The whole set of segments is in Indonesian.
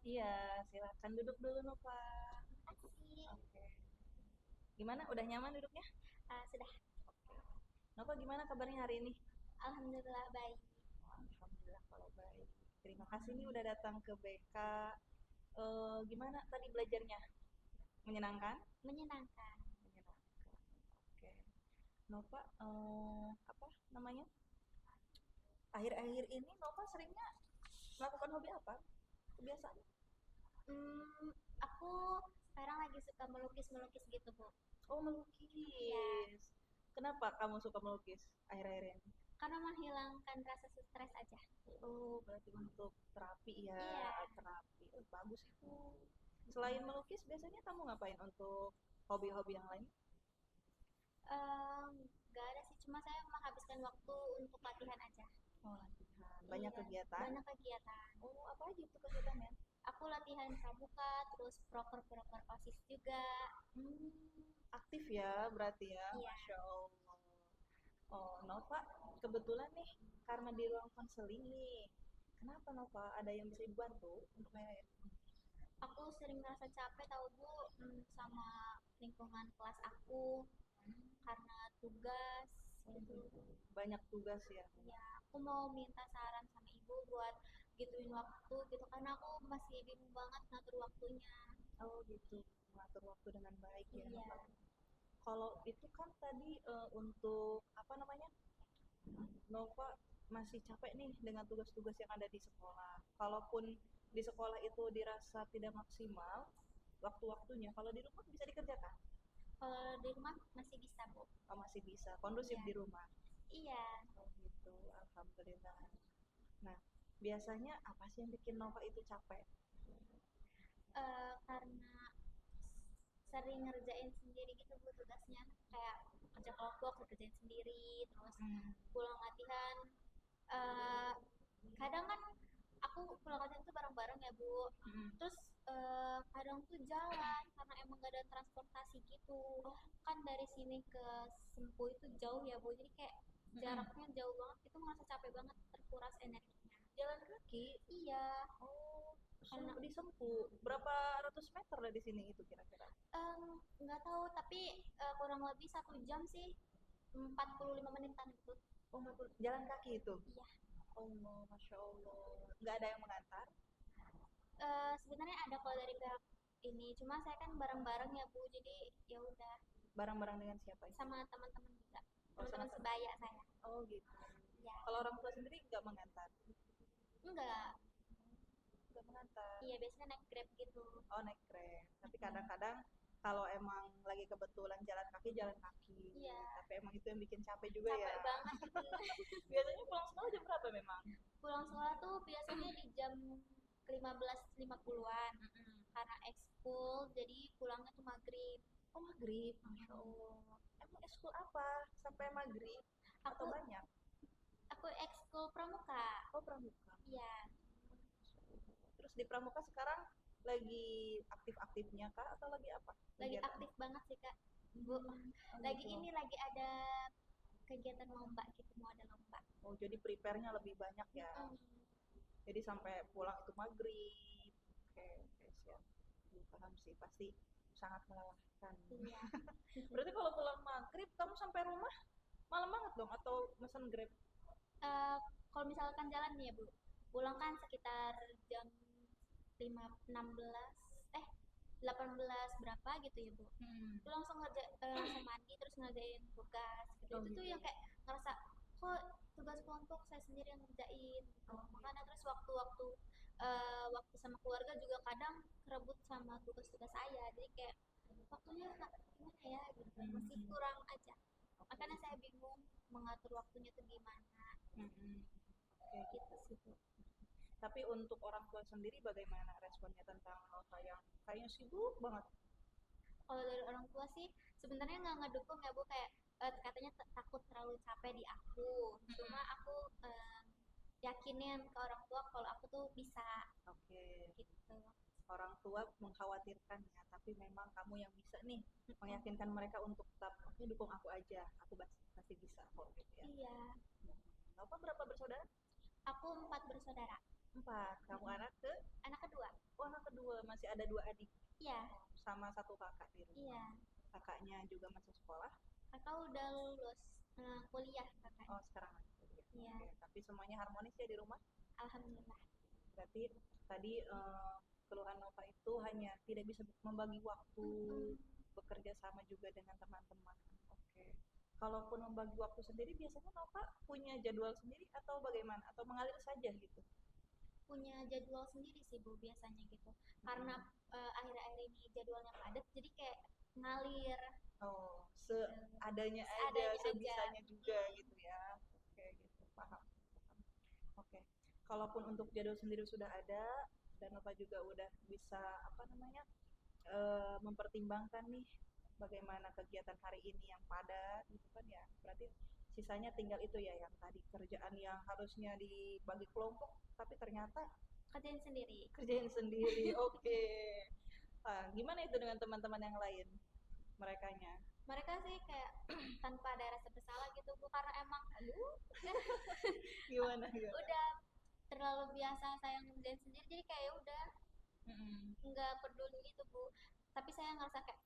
Iya, silakan duduk dulu Nova. Makasih. Oke. Gimana? Udah nyaman duduknya? Sudah. Nova gimana kabarnya hari ini? Alhamdulillah baik. Alhamdulillah kalau baik. Terima kasih nih udah datang ke BK. Gimana tadi belajarnya? Menyenangkan? Menyenangkan. Menyenangkan. Oke. Nova, apa namanya? Akhir-akhir ini Nova seringnya melakukan hobi apa? Kebiasaan? Hmm, aku sekarang lagi suka melukis-melukis gitu, Bu. Oh, Iya, melukis. Kenapa kamu suka melukis akhir-akhir ini? karena menghilangkan rasa stres aja. Oh, berarti untuk terapi ya, Iya, terapi. Oh, bagus itu. Selain melukis, biasanya kamu ngapain untuk hobi-hobi yang lain? nggak ada sih, cuma saya menghabiskan waktu untuk latihan aja. Oh, latihan. Banyak Iya, kegiatan. banyak kegiatan. Oh, apa aja itu kegiatannya? Aku latihan pramuka, terus proker-proker OSIS juga. Hmm, aktif ya, berarti ya. Iya, Masya Allah. Oh, Nova, kebetulan nih, karena di ruang konseling nih. Kenapa Nova? Ada yang bisa dibantu untuk saya? aku sering merasa capek tahu Bu, sama lingkungan kelas aku karena tugas Oh, gitu. gitu. Banyak tugas ya. Ya, aku mau minta saran sama ibu buat gituin waktu gitu karena aku masih bingung banget ngatur waktunya. Oh, gitu. Mengatur waktu dengan baik ya. Iya. Kalau itu kan tadi untuk apa namanya? Nova masih capek nih dengan tugas-tugas yang ada di sekolah. Kalaupun di sekolah itu dirasa tidak maksimal waktu-waktunya, kalau di rumah bisa dikerjakan. Kalau di rumah masih bisa, Bu. Oh, masih bisa kondusif Iya. di rumah. Iya. Oh gitu, alhamdulillah. Nah, biasanya apa sih yang bikin Nova itu capek? Karena sering ngerjain sendiri gitu Bu tugasnya kayak kerja kelompok kerjain sendiri terus Hmm. pulang latihan. eh Kadang kan aku pulang latihan tuh bareng-bareng ya Bu, Hmm. terus kadang tuh jalan karena emang gak ada transportasi gitu kan dari sini ke Sempu itu jauh ya Bu, jadi kayak Hmm. jaraknya jauh banget, itu ngerasa capek banget, terkuras energinya. Jalan kaki. Iya, Oh, karena di Sempu. Berapa ratus meter dari sini itu kira-kira? nggak tahu tapi kurang lebih 1 jam sih, 45 menitan itu. Oh, jalan kaki itu. Iya. Allah, masya Allah. Nggak ada yang mengantar? Sebenarnya ada kalau dari pihak ini, cuma saya kan bareng-bareng ya Bu, jadi ya udah Barang-barang dengan siapa itu? sama teman-teman juga, Oh, sama teman-teman sebaya saya. Oh gitu. Ya, Kalau orang tua sendiri nggak mengantar? enggak. Nggak mengantar. Iya, biasanya naik Grab gitu. Oh naik Grab. Tapi Mm-mm. kadang-kadang kalau emang lagi kebetulan jalan kaki, jalan kaki. Iya, Tapi emang itu yang bikin capek juga capek ya. banget itu. Biasanya pulang sekolah jam berapa memang? Pulang sekolah tuh biasanya di jam 15.50-an. Mm-mm. Karena ekskul, jadi pulangnya tuh maghrib. Oh maghrib, masya Mm-mm. Allah. Emang ekskul apa sampai maghrib atau Aku banyak? aku ekskul pramuka. Oh pramuka. Iya, Terus di pramuka sekarang lagi aktif-aktifnya kah atau lagi apa lagi kegiatan? aktif banget sih Kak. Bu, Oh lagi gitu. ini lagi ada kegiatan lomba gitu, mau ada lomba. Oh jadi prepare-nya lebih banyak ya. Mm-mm. Jadi sampai pulang itu maghrib. Oke, oke siap. Paham sih, pasti sangat melelahkan. Iya. Berarti kalau pulang maghrib, kamu sampai rumah malam banget dong atau mesen Grab? Eh, Kalau misalkan jalan nih ya Bu, pulang kan sekitar jam 16 eh 18 berapa gitu ya Bu. Hmm. Itu langsung langsung mandi terus ngerjain tugas gitu. Oh Itu tuh gitu. yang kayak ngerasa kok tugas kelompok saya sendiri yang ngerjain gitu. Oh Makanya gitu. terus waktu sama keluarga juga kadang kerebut sama tugas-tugas saya. Jadi kayak waktunya gimana ya gitu. Masih Hmm. kurang aja. Oke. Makanya saya bingung mengatur waktunya tuh gimana. Hmm. Oke Gitu gitu. sih Bu. Tapi untuk orang tua sendiri bagaimana responnya tentang Nova yang kayaknya sibuk banget? Kalau dari orang tua sih sebenarnya nggak ngedukung ya Bu, kayak katanya takut terlalu capek di aku. Cuma Hmm. aku yakinin ke orang tua kalau aku tuh bisa Oke. gitu. Orang tua mengkhawatirkan ya, tapi memang kamu yang bisa nih Mm-mm. meyakinkan mereka untuk tetap oke dukung aku aja, aku pasti bisa kok gitu ya. Iya, Nova berapa bersaudara? aku 4 bersaudara. 4. Kamu Mm-mm. anak ke? Anak kedua. Oh, anak kedua. Masih ada 2 adik. Iya. Sama 1 kakak di rumah. Iya. Kakaknya juga masuk sekolah. Kakak udah lulus kuliah kakaknya. Oh, sekarang masih kuliah. Iya. Oke, tapi semuanya harmonis ya di rumah? Alhamdulillah. Berarti tadi keluhan Nova itu hanya tidak bisa membagi waktu Mm-mm. bekerja sama juga dengan teman-teman. Oke. Kalaupun membagi waktu sendiri, biasanya Nova punya jadwal sendiri atau bagaimana? Atau mengalir saja gitu? Punya jadwal sendiri sih Bu biasanya gitu. Karena akhir-akhir ini jadwalnya padat, jadi kayak ngalir Oh, gitu. seadanya aja, Seadanya aja. sebisanya juga gitu ya. Oke, gitu. Paham. Oke. Kalaupun untuk jadwal sendiri sudah ada dan Nova juga udah bisa apa namanya mempertimbangkan nih bagaimana kegiatan hari ini yang padat gitu kan ya. Berarti sisanya tinggal itu ya yang tadi kerjaan yang harusnya dibagi kelompok tapi ternyata Kerjain sendiri. kerjain sendiri. Oke. Ah, gimana itu dengan teman-teman yang lain? Merekanya. Mereka sih kayak tanpa ada rasa bersalah gitu Bu, karena emang Aduh, gimana gimana? udah terlalu biasa saya ngerjain sendiri, jadi kayak ya udah Mm-mm. nggak peduli gitu Bu. Tapi saya ngerasa kayak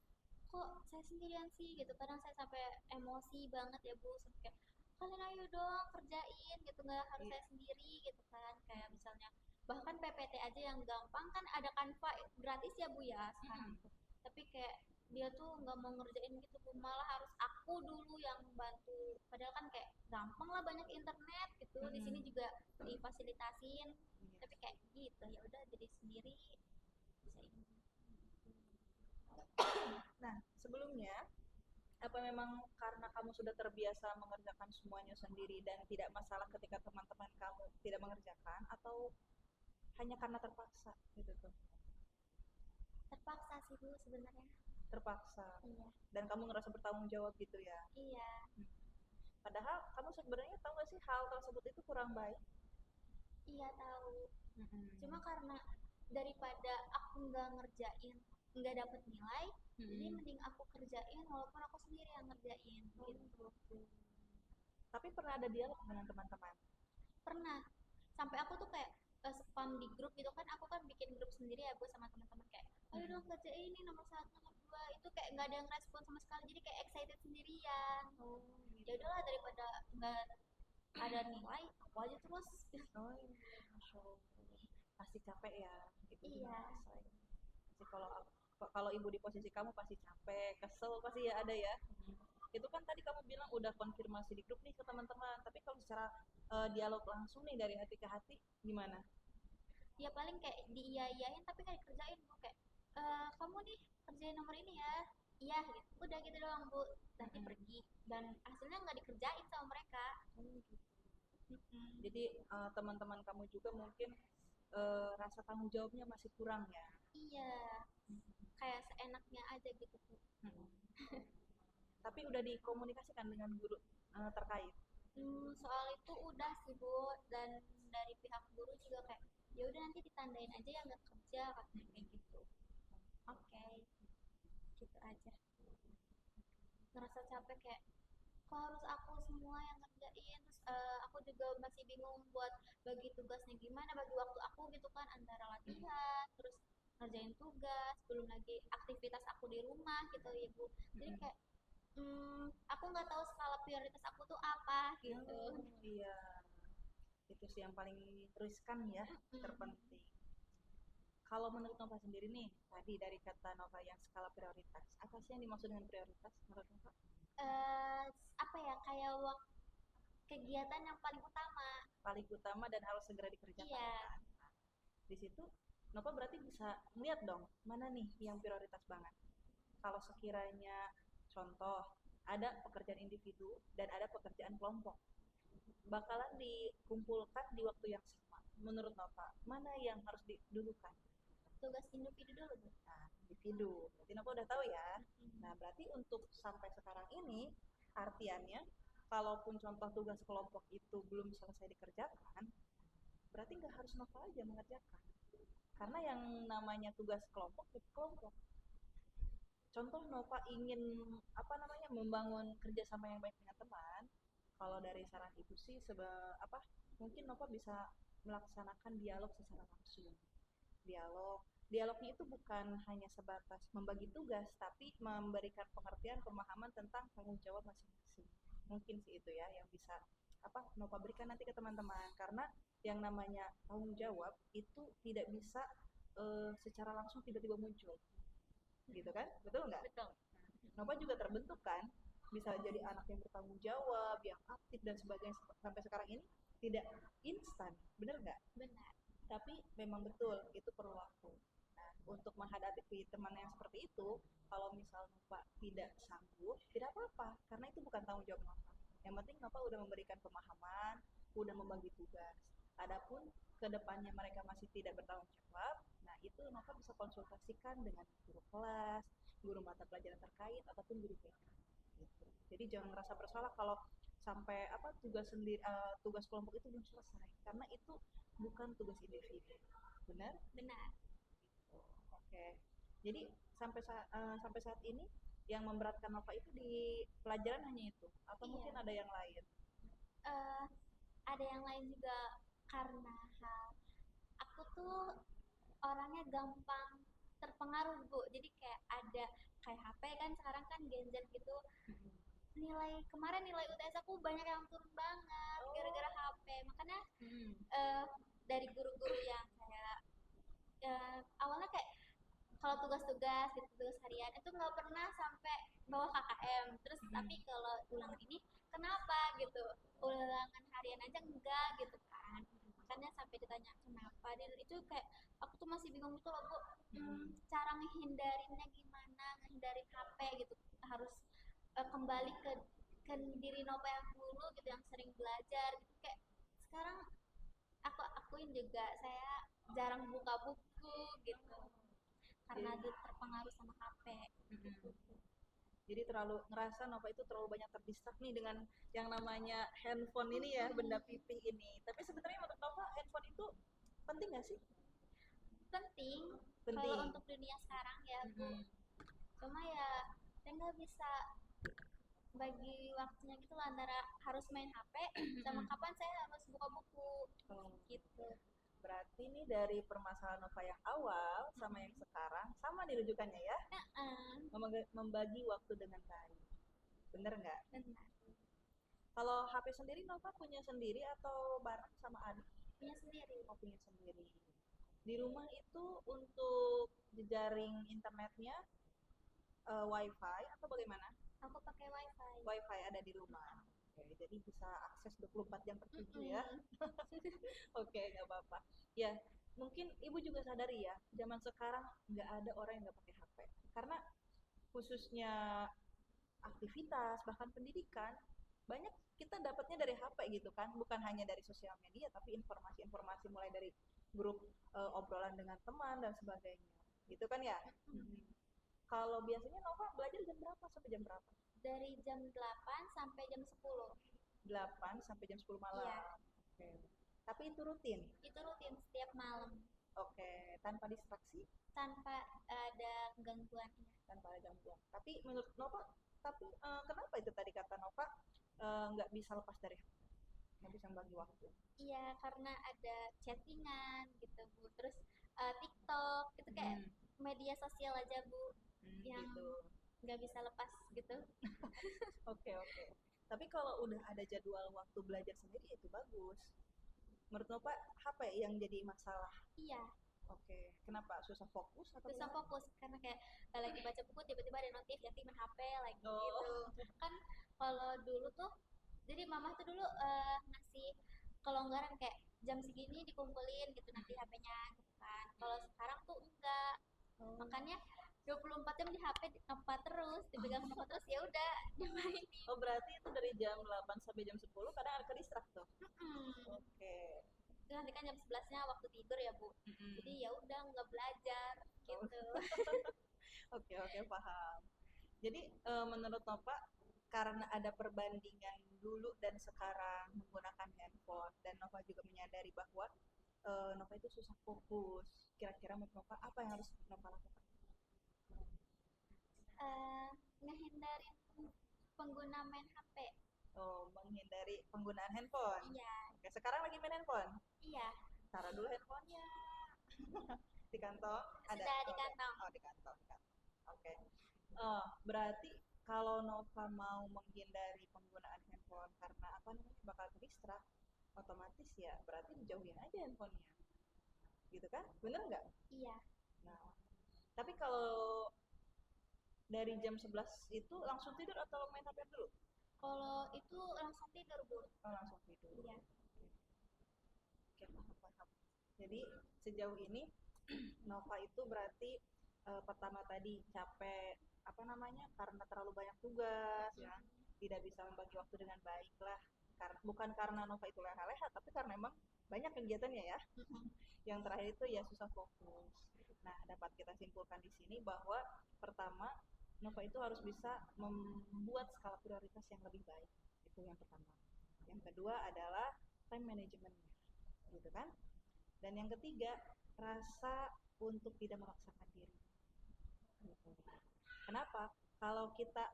kok saya sendirian sih gitu, kadang saya sampai emosi banget ya Bu, sampai kayak kalian ayo dong kerjain gitu, nggak harus Iya. saya sendiri gitu kan. Kayak misalnya bahkan PPT aja yang gampang kan ada Canva gratis ya Bu ya sekarang Mm-mm. tuh, tapi kayak dia tuh nggak mau ngerjain gitu Bu, malah harus aku dulu yang bantu, padahal kan kayak gampang lah, banyak internet gitu di sini Mm-mm. juga difasilitasin, Iya. tapi kayak gitu ya udah jadi sendiri bisa ini. Nah, sebelumnya apa memang karena kamu sudah terbiasa mengerjakan semuanya sendiri dan tidak masalah ketika teman-teman kamu tidak mengerjakan atau hanya karena terpaksa gitu tuh? Terpaksa sih Bu sebenarnya. Terpaksa. Iya. Dan kamu ngerasa bertanggung jawab gitu ya. Iya. Padahal kamu sebenarnya tahu gak sih hal tersebut itu kurang baik? Iya tahu. Cuma Mm-mm. karena daripada aku nggak ngerjain nggak dapet nilai, jadi Mm-mm. mending aku kerjain walaupun aku sendiri yang ngerjain gitu. Tapi pernah ada dialog dengan teman-teman? Pernah sampai aku tuh kayak spam di grup gitu kan, aku kan bikin grup sendiri ya Bu sama teman-teman, kayak ayo Mm-mm. dong kerjain ini nomor satu nomor dua, itu kayak nggak ada yang respon sama sekali, jadi kayak excited sendirian. Oh, Ya gitu. udahlah daripada nggak ada nilai aku aja terus. Oh, iya. Masya Allah. Pasti capek ya, ibu juga Iya. ngerasain. Pasti kalau ibu di posisi kamu pasti capek, kesel pasti ya ada ya. Itu kan tadi kamu bilang udah konfirmasi di grup nih ke teman-teman, tapi kalau secara dialog langsung nih dari hati ke hati gimana? Ya paling kayak diiyain tapi kayak kerjain Bu, kayak kamu nih kerjain nomor ini ya, iya gitu, udah gitu doang Bu, nanti Mm-mm. pergi dan hasilnya nggak dikerjain sama mereka. Jadi teman-teman kamu juga mungkin rasa tanggung jawabnya masih kurang ya. Iya, kayak seenaknya aja gitu Bu. Mm-mm. Tapi udah dikomunikasikan dengan guru terkait. Soal itu udah sih Bu, dan dari pihak guru juga kayak ya udah nanti ditandain aja yang nggak kerja katanya kayak gitu. Oke, gitu aja. Ngerasa capek kayak kok harus aku semua yang ngerjain, terus aku juga masih bingung buat bagi tugasnya gimana, bagi waktu aku gitu kan antara latihan terus ngerjain tugas, belum lagi aktivitas aku di rumah gitu ya Bu, jadi Mm-mm. kayak aku nggak tahu skala prioritas aku tuh apa gitu. Oh iya, itu sih yang paling riskan ya, Mm-mm. terpenting. Kalau menurut Nova sendiri nih, tadi dari kata Nova yang skala prioritas, apa sih yang dimaksud dengan prioritas menurut Nova? Eh, apa ya, kayak kegiatan yang paling utama. Paling utama dan harus segera dikerjakan Iya. kan? Di situ Nova berarti bisa melihat dong, mana nih yang prioritas banget. Kalau sekiranya contoh, ada pekerjaan individu dan ada pekerjaan kelompok, bakalan dikumpulkan di waktu yang sama. Menurut Nova, mana yang harus didulukan? Tugas individu dulu Bu. Nah, individu. Berarti Nova udah tahu ya. Mm-mm. Nah, berarti untuk sampai sekarang ini, artiannya, kalaupun contoh tugas kelompok itu belum selesai dikerjakan, berarti nggak harus Nova aja mengerjakan. Karena yang namanya tugas kelompok itu kelompok. Contoh Nova ingin apa namanya membangun kerjasama yang baik dengan teman. Kalau dari saran ibu sih apa mungkin Nova bisa melaksanakan dialog secara langsung. Dialognya itu bukan hanya sebatas membagi tugas, tapi memberikan pengertian, pemahaman tentang tanggung jawab masing-masing. Mungkin sih itu ya yang bisa Nova berikan nanti ke teman-teman, karena yang namanya tanggung jawab itu tidak bisa secara langsung tiba-tiba muncul, gitu kan? Betul nggak? Betul. Nova juga terbentuk kan, bisa jadi anak yang bertanggung jawab, yang aktif dan sebagainya sampai sekarang ini tidak instan, bener nggak? Benar. Tapi memang betul itu perlu waktu. Nah, untuk menghadapi teman yang seperti itu, kalau misal Nova tidak sanggup, tidak apa-apa, karena itu bukan tanggung jawab Nova. Yang penting Nova udah memberikan pemahaman, udah membagi tugas. Adapun kedepannya mereka masih tidak bertanggung jawab, nah itu Nova bisa konsultasikan dengan guru kelas, guru mata pelajaran terkait, ataupun guru BK. Gitu. Jadi jangan merasa bersalah kalau sampai tugas kelompok itu belum selesai, karena itu bukan tugas individu. Benar? Benar. Oke. Jadi sampai saat ini yang memberatkan Nova itu di pelajaran hanya itu, atau Iya. mungkin ada yang lain? Ada yang lain juga, karena aku tuh orangnya gampang terpengaruh, Bu. Jadi kayak ada kayak HP kan sekarang kan Gen Z gitu. Kemarin nilai UTS aku banyak yang turun banget gara-gara HP. Makanya dari guru-guru yang kayak awalnya kayak kalau tugas-tugas gitu, tugas harian itu nggak pernah sampai bawa KKM. Terus tapi kalau ulangan ini kenapa gitu, ulangan harian aja enggak gitu kan. Makanya sampai ditanya kenapa, dan itu kayak aku tuh masih bingung gitu loh, Bu. Cara ngehindarinnya gimana, ngehindarin HP gitu, harus kembali ke diri Nova yang dulu gitu, yang sering belajar gitu. Kayak sekarang aku akuin juga saya jarang buka buku gitu karena dia terpengaruh sama HP. Jadi terlalu ngerasa Nova itu terlalu banyak terdistrak nih dengan yang namanya handphone ini ya, benda pipih ini. Tapi sebenarnya menurut Nova handphone itu penting nggak sih? Penting. Penting. Kalau untuk dunia sekarang ya, Bu. Cuma ya saya nggak bisa bagi waktunya gitu lah, antara harus main HP sama kapan saya harus buka buku. Gitu. Berarti nih dari permasalahan Nova yang awal sama yang sekarang sama nih rujukannya ya? Membagi waktu dengan baik. Bener nggak? Benar. Kalau HP sendiri Nova punya sendiri atau bareng sama adik? Punya sendiri. Oh, punya sendiri. Di rumah itu untuk jejaring internetnya wifi atau bagaimana? Aku pakai wifi. Wifi ada di rumah. Oke, jadi bisa akses 24 jam per 7 ya. Oke, nggak apa-apa. Ya, mungkin ibu juga sadari ya, zaman sekarang nggak ada orang yang nggak pakai HP. Karena khususnya aktivitas, bahkan pendidikan, banyak kita dapatnya dari HP gitu kan, bukan hanya dari sosial media, tapi informasi-informasi mulai dari grup obrolan dengan teman dan sebagainya. Gitu kan ya? Kalau biasanya Nova belajar jam berapa sampai jam berapa? Dari jam 8 sampai jam 10. 8 sampai jam 10 malam. Iya. Oke. Tapi itu rutin? Itu rutin setiap malam. Oke, tanpa distraksi? Tanpa ada gangguan. Tanpa ada gangguan. Tapi menurut Nova, kenapa itu tadi kata Nova nggak bisa lepas dari HP? Nggak bisa membagi waktu? Iya, karena ada chattingan gitu, Bu. Terus TikTok, itu kayak media sosial aja, Bu. Yang gitu. Nggak bisa lepas gitu. Oke. Tapi kalau udah ada jadwal waktu belajar sendiri itu bagus. Menurut Nova HP yang jadi masalah? Iya. Oke. Kenapa? Susah fokus atau susah gimana? fokus karena kayak lagi baca buku tiba-tiba ada notif ya main HP lagi Oh. gitu. Kan kalau dulu tuh jadi mama tuh dulu ngasih kelonggaran kayak jam segini dikumpulin gitu nanti HP-nya gitu kan. Kalau sekarang tuh enggak. Makanya 24 jam di HP apa terus, dipegang apa terus, ya udah dimainin. Oh, berarti itu dari jam 8 sampai jam 10 kadang ada kedistrak tuh. Oke. Nanti kan jam 11-nya waktu tidur ya, Bu. Jadi ya udah nggak belajar gitu. Oke, paham. Jadi menurut Nova karena ada perbandingan dulu dan sekarang menggunakan handphone, dan Nova juga menyadari bahwa Nova itu susah fokus. Kira-kira menurut Nova apa yang harus Nova lakukan? Ngehindarin pengguna main HP. Oh, menghindari penggunaan handphone. Iya. Oke, sekarang lagi main handphone? Iya. taruh dulu handphonenya. Di kantong ada. Sudah di Oh, kantong. oh, di kantong, oke. Berarti kalau Nova mau menghindari penggunaan handphone karena apa namanya bakal ke-distract, otomatis ya berarti dijauhin aja handphonenya, gitu kan? Bener nggak? Iya. Nah, tapi kalau dari jam 11 itu langsung tidur atau main HP dulu? Kalau itu langsung tidur, Bu. Oh, langsung tidur. Iya. Oke, paham. Jadi sejauh ini Nova itu berarti pertama tadi capek apa namanya karena terlalu banyak tugas ya, tidak bisa membagi waktu dengan baik lah. Karena bukan karena Nova itu leha-leha, tapi karena memang banyak kegiatannya ya. Yang terakhir itu ya susah fokus. Nah, dapat kita simpulkan di sini bahwa pertama Nova itu harus bisa membuat skala prioritas yang lebih baik. Itu yang pertama. Yang kedua adalah time managementnya, gitu kan? Dan yang ketiga, rasa untuk tidak memaksakan diri. Gitu. Kenapa? Kalau kita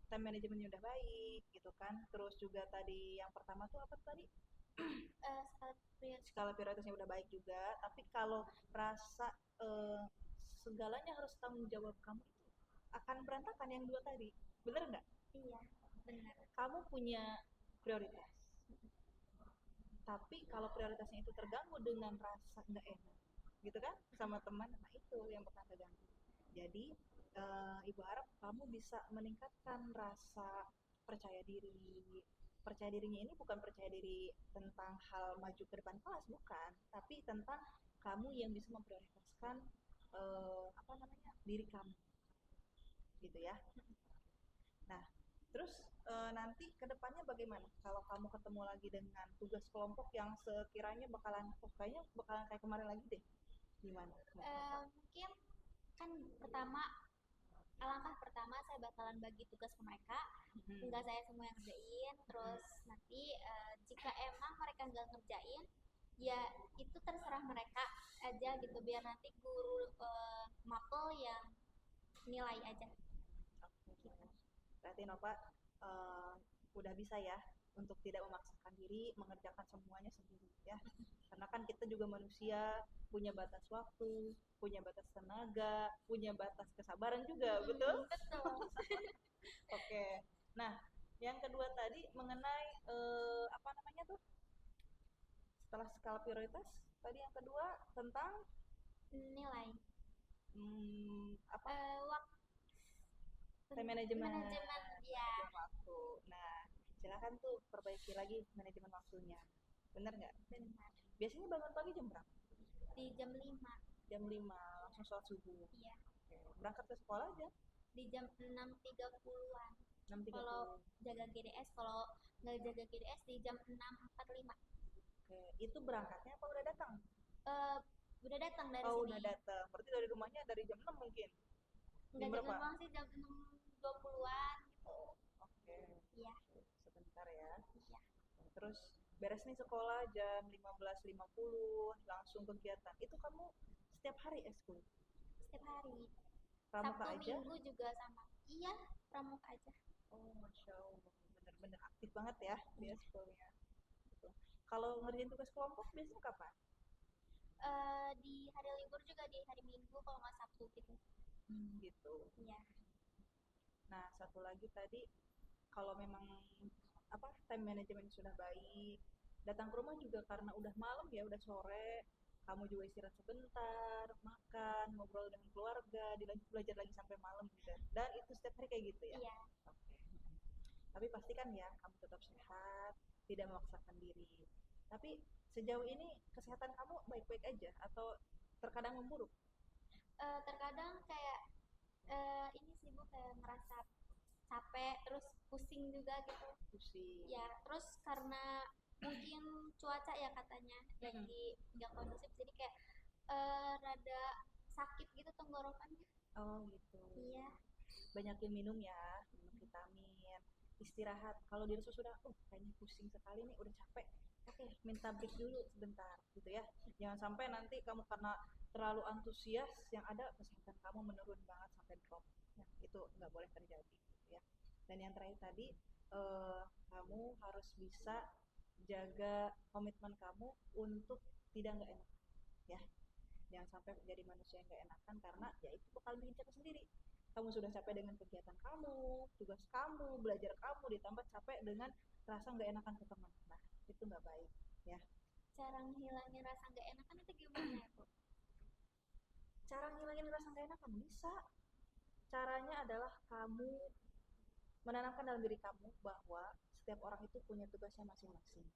time manajemennya udah baik, gitu kan? Terus juga tadi yang pertama tuh apa tadi? Skala prioritasnya udah baik juga. Tapi kalau rasa segalanya harus tanggung jawab kamu itu akan berantakan yang dua tadi. Bener nggak? Iya, benar. Kamu punya prioritas. Tapi kalau prioritasnya itu terganggu dengan rasa nggak enak, gitu kan, sama teman, nah itu yang bakal terganggu. Jadi ibu harap kamu bisa meningkatkan rasa percaya diri. Percaya dirinya ini bukan percaya diri tentang hal maju ke depan kelas, bukan, tapi tentang kamu yang bisa memprioritaskan apa namanya diri kamu, gitu ya. Nah, terus nanti kedepannya bagaimana? Kalau kamu ketemu lagi dengan tugas kelompok yang sekiranya bakalan, oh kayaknya bakalan kayak kemarin lagi deh, gimana? Mungkin kan alangkah pertama saya bakalan bagi tugas ke mereka, enggak saya semua yang ngerjain. Terus nanti jika emang mereka nggak ngerjain, ya itu terserah mereka aja gitu, biar nanti guru mapel yang nilai aja. Gitu. Berarti Nova udah bisa ya untuk tidak memaksakan diri mengerjakan semuanya sendiri ya, karena kan kita juga manusia, punya batas waktu, punya batas tenaga, punya batas kesabaran juga, betul? Betul. Oke. Nah, yang kedua tadi mengenai apa namanya tuh, setelah skala prioritas tadi yang kedua tentang Nilai apa waktu time management ya. waktu. Nah, silakan tuh perbaiki lagi manajemen waktunya, bener nggak? Benar. Biasanya bangun pagi jam berapa? Di jam 5. Jam 5 langsung sholat subuh. Iya. Oke. Berangkat ke sekolah aja Di jam 6.30-an. 6.30. Kalau jaga GDS, kalau nggak jaga GDS di jam 6.45. Oke, itu berangkatnya apa udah datang? Udah datang dari Oh, sini. udah datang. Berarti dari rumahnya dari jam 6 mungkin. Nggak jam 6 sih, jam 6.20-an gitu. Oke. Iya. Sebentar ya. Iya. Terus beres nih sekolah jam 15.50 langsung kegiatan. Itu kamu setiap hari ekskul? Setiap hari. Pramuka Sabtu aja? Minggu juga sama. Iya, pramuka aja. Oh, Masya Allah. Bener-bener aktif banget ya di ekskulnya. Gitu. Kalau ngerjain tugas kelompok biasanya kapan? Di hari libur juga, di hari Minggu kalau nggak Sabtu gitu. Gitu. Iya. Nah, satu lagi tadi, kalau memang apa time management sudah baik, datang ke rumah juga karena udah malam ya, udah sore, kamu juga istirahat sebentar, makan, ngobrol dengan keluarga, dilanjut belajar lagi sampai malam gitu. Dan itu setiap hari kayak gitu ya? Iya. Oke. Tapi pastikan ya, kamu tetap sehat, tidak memaksakan diri. Tapi sejauh ini kesehatan kamu baik-baik aja atau terkadang memburuk? Terkadang kayak ini sih Bu, kayak ngerasa capek, terus pusing juga gitu. Pusing. Ya, terus karena mungkin cuaca ya katanya lagi nggak kondusif, jadi kayak rada sakit gitu tenggorokannya. Oh gitu. Iya. Banyakin minum ya, minum vitamin, istirahat. Kalau dirasa sudah, kayaknya pusing sekali nih, udah capek. Oke, minta break dulu sebentar, gitu ya. Jangan sampai nanti kamu karena terlalu antusias, yang ada kesehatan kamu menurun banget sampai drop. Nah, itu nggak boleh terjadi, gitu ya. Dan yang terakhir tadi, kamu harus bisa jaga komitmen kamu untuk tidak nggak enak ya. Jangan sampai menjadi manusia yang nggak enakan, karena ya itu bakal bikin capek sendiri. Kamu sudah capek dengan kegiatan kamu, tugas kamu, belajar kamu, ditambah capek dengan rasa nggak enakan ke teman. Nah, itu nggak baik ya. Cara ngilangin rasa nggak enakan itu gimana ya, Bu? Cara ngilangin rasa nggak enakan bisa. Caranya adalah kamu menanamkan dalam diri kamu bahwa setiap orang itu punya tugasnya masing-masing.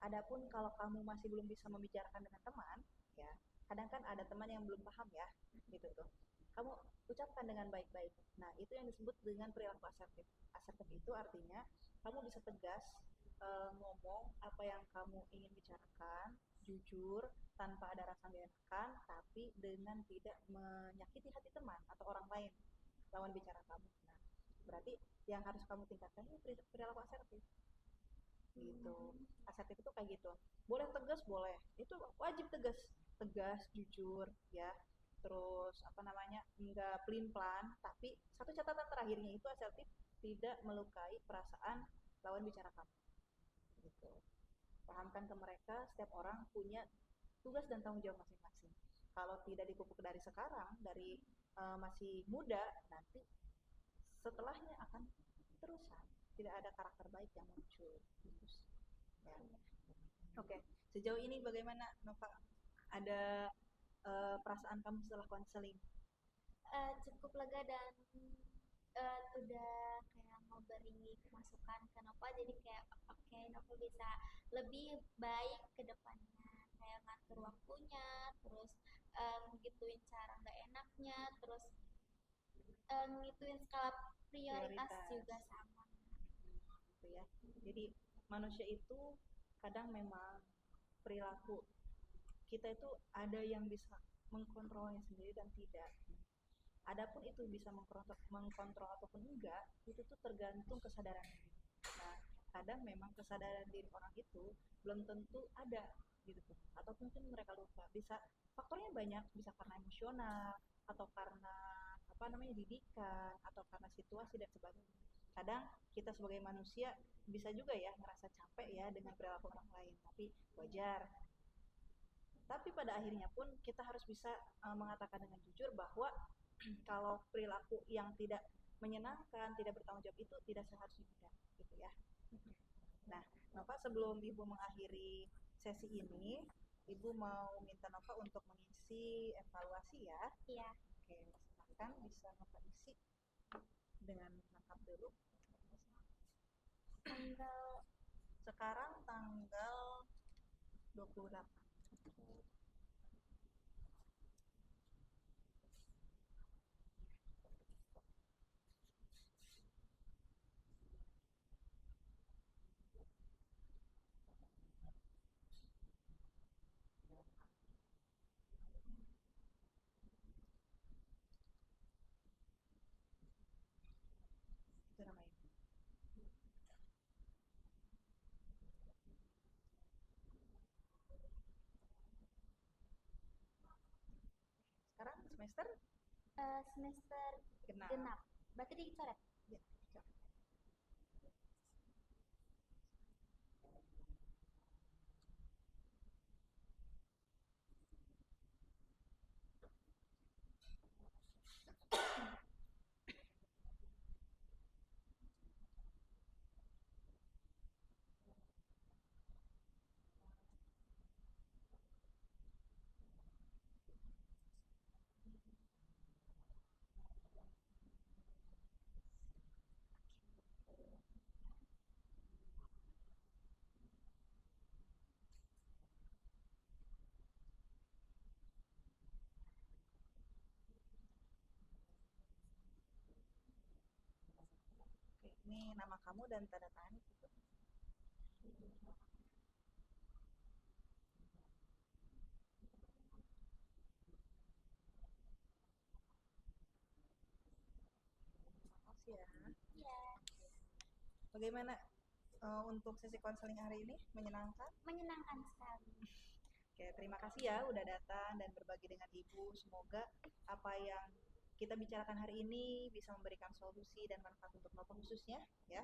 Adapun kalau kamu masih belum bisa membicarakan dengan teman, ya kadang kan ada teman yang belum paham ya, gitu tuh. Kamu ucapkan dengan baik-baik. Nah, itu yang disebut dengan perilaku asertif. Asertif itu artinya kamu bisa tegas ngomong apa yang kamu ingin bicarakan, jujur, tanpa ada rasa gak enakan, tapi dengan tidak menyakiti hati teman atau orang lain lawan bicara kamu. Nah, berarti yang harus kamu tingkatkan itu perilaku asertif gitu. Asertif itu kayak gitu, boleh tegas, boleh, itu wajib tegas, tegas jujur ya. Terus apa namanya, enggak pelin plan, tapi satu catatan terakhirnya itu asertif tidak melukai perasaan lawan bicara kamu gitu. Pahamkan ke mereka setiap orang punya tugas dan tanggung jawab masing-masing. Kalau tidak dipupuk dari sekarang, dari masih muda, nanti setelahnya akan terusan tidak ada karakter baik yang muncul gitu ya. Oke, sejauh ini bagaimana Nova, ada perasaan kamu setelah konseling? Cukup lega dan udah kayak mau beri masukan ke Nova, jadi kayak oke, Nova bisa lebih baik ke depannya, kayak ngatur waktunya, terus ngituin cara nggak enaknya, terus ngituin skala prioritas Prioritas juga sama. gitu ya. Jadi manusia itu kadang memang perilaku kita itu ada yang bisa mengkontrolnya sendiri dan tidak. Adapun itu bisa mengkontrol ataupun enggak, itu tuh tergantung kesadaran diri. Nah, kadang memang kesadaran diri orang itu belum tentu ada gitu tuh, atau mungkin mereka lupa. Bisa faktornya banyak, bisa karena emosional, atau karena apa namanya, didikan, atau karena situasi dan sebagainya. Kadang kita sebagai manusia bisa juga ya ngerasa capek ya dengan perilaku orang lain, tapi wajar. Tapi pada akhirnya pun kita harus bisa mengatakan dengan jujur bahwa kalau perilaku yang tidak menyenangkan, tidak bertanggung jawab itu tidak seharusnya ada, gitu ya. Nah, Nova, sebelum Ibu mengakhiri sesi ini, Ibu mau minta Nova untuk mengisi evaluasi ya. Iya. Oke, silakan bisa Nova isi dengan lengkap dulu. Tanggal Sekarang tanggal 28. Itu namanya. Sekarang semester semester genap. genap. Berarti dicoret. Ya, coba. Oke, ini nama kamu dan tanda tangan itu. Makasih ya. Iya. Bagaimana untuk sesi konseling hari ini? Menyenangkan? Menyenangkan sekali. Oke, terima kasih ya udah datang dan berbagi dengan Ibu. Semoga apa yang kita bicarakan hari ini bisa memberikan solusi dan manfaat untuk Nova khususnya ya.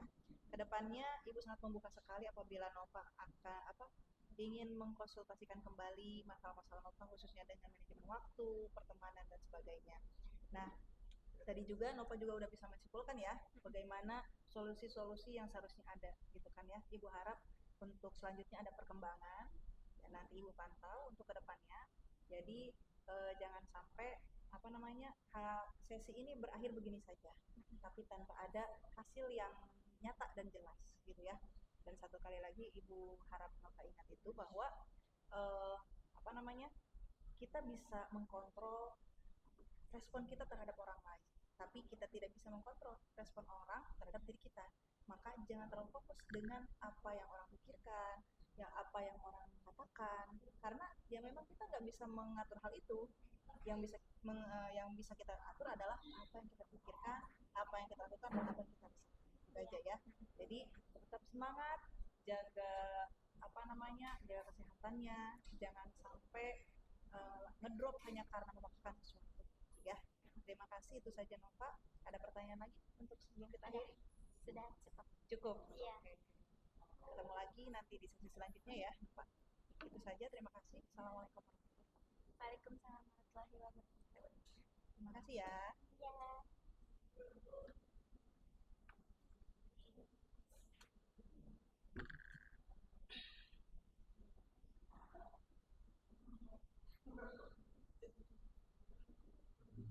Kedepannya Ibu sangat membuka sekali apabila Nova akan ingin mengkonsultasikan kembali masalah-masalah Nova khususnya dengan manajemen waktu, pertemanan dan sebagainya. Nah, tadi juga Nova juga udah bisa menyimpulkan ya bagaimana solusi-solusi yang seharusnya ada gitu kan ya. Ibu harap untuk selanjutnya ada perkembangan dan nanti Ibu pantau untuk kedepannya. Jadi jangan sampai sesi ini berakhir begini saja, tapi tanpa ada hasil yang nyata dan jelas gitu ya. Dan satu kali lagi Ibu harap Nova ingat itu bahwa eh, kita bisa mengkontrol respon kita terhadap orang lain, tapi kita tidak bisa mengkontrol respon orang terhadap diri kita. Maka jangan terlalu fokus dengan apa yang orang pikirkan, apa yang orang katakan, karena ya memang kita nggak bisa mengatur hal itu. Yang bisa kita atur adalah apa yang kita pikirkan, apa yang kita lakukan, dan apa yang kita bisa. Itu aja ya. Jadi tetap semangat, jaga jaga kesehatannya, jangan sampai ngedrop hanya karena memaksakan sesuatu ya. Terima kasih, itu saja Nova. Ada pertanyaan lagi untuk sebelum kita akhiri? Sudah cukup. Cukup. Iya. Oke. Ketemu lagi nanti di sesi selanjutnya ya, Pak. Itu saja, terima kasih. Assalamualaikum warahmatullahi wabarakatuh. Waalaikumsalam warahmatullahi wabarakatuh. Terima kasih ya. Iya.